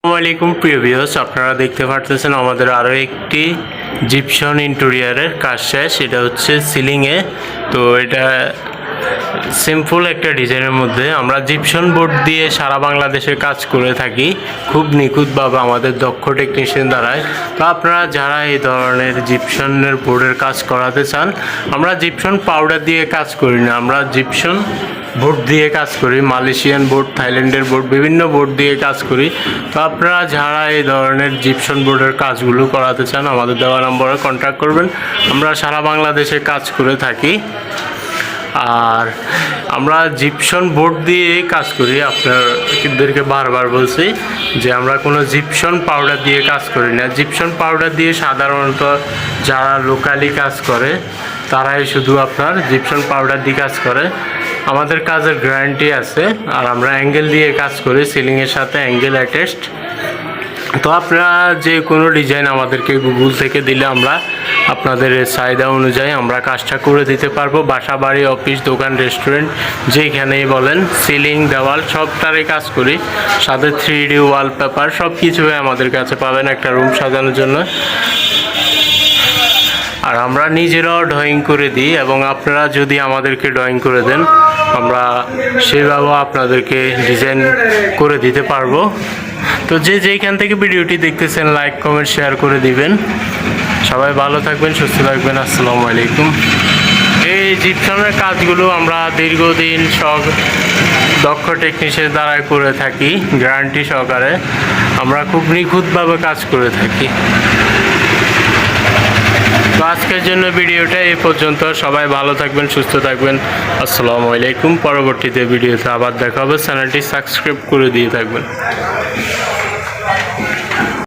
আসসালামাইকুম প্রিয় ভিউয়ার্স, আপনারা দেখতে পারতেছেন আমাদের আরও একটি জিপসন ইন্টেরিয়রের কাজ শেষ। এটা হচ্ছে সিলিংয়ে। তো এটা সিম্পল একটা ডিজাইনের মধ্যে আমরা জিপসন বোর্ড দিয়ে সারা বাংলাদেশে কাজ করে থাকি খুব নিখুঁতভাবে আমাদের দক্ষ টেকনিশিয়ান দ্বারাই। তো আপনারা যারা এই ধরনের জিপসনের বোর্ডের কাজ করাতে চান, আমরা জিপসন পাউডার দিয়ে কাজ করি না, আমরা জিপসন বোর্ড দিয়ে কাজ করি। মালয়েশিয়ান বোর্ড, থাইল্যান্ডের বোর্ড, বিভিন্ন বোর্ড দিয়ে কাজ করি। তো আপনারা যারা এই ধরনের জিপসন বোর্ডের কাজগুলো করাতে চান, আমাদের দেওয়া নম্বরে কন্ট্যাক্ট করবেন। আমরা সারা বাংলাদেশে কাজ করে থাকি। আর আমরা জিপসন বোর্ড দিয়ে কাজ করি। আপনাদেরকে বারবার বলছি যে আমরা কোনো জিপসন পাউডার দিয়ে কাজ করি না। জিপসন পাউডার দিয়ে সাধারণত যারা লোকালি কাজ করে তারাই শুধু আপনার জিপসন পাউডার দিয়ে কাজ করে। আমাদের কাজের গ্যারান্টি আছে। আর আমরা অ্যাঙ্গেল দিয়ে কাজ করি, সিলিংয়ের সাথে অ্যাঙ্গেল অ্যাটাচড। তো আপনারা যে কোনো ডিজাইন আমাদেরকে গুগল থেকে দিলে আমরা আপনাদের চাহিদা অনুযায়ী আমরা কাজটা করে দিতে পারবো। বাসা, বাড়ি, অফিস, দোকান, রেস্টুরেন্ট যেখানেই বলেন, সিলিং, দেওয়াল সবটারই কাজ করি। সাথে 3D ওয়ালপেপার সব কিছুই আমাদের কাছে পাবেন একটা রুম সাজানোর জন্য। আর আমরা নিজেরাও ড্রয়িং করে দিই, এবং আপনারা যদি আমাদেরকে ড্রয়িং করে দেন আমরা সেভাবেও আপনাদেরকে ডিজাইন করে দিতে পারবো। তো যেইখান থেকে ভিডিওটি দেখতেছেন লাইক, কমেন্ট, শেয়ার করে দিবেন। সবাই ভালো থাকবেন, সুস্থ থাকবেন। আসসালামু আলাইকুম। এই জিপসনের কাজগুলো আমরা দীর্ঘদিন সব দক্ষ টেকনিশিয়ান দ্বারা করে থাকি, গ্যারান্টি সহকারে। আমরা খুব নিখুঁতভাবে কাজ করে থাকি। তো আজকের জন্য ভিডিওটা এই পর্যন্ত। সবাই ভালো থাকবেন, সুস্থ থাকবেন। আসসালামু আলাইকুম। পরবর্তীতে ভিডিওতে আবার দেখা হবে। চ্যানেলটি সাবস্ক্রাইব করে দিয়ে থাকবেন।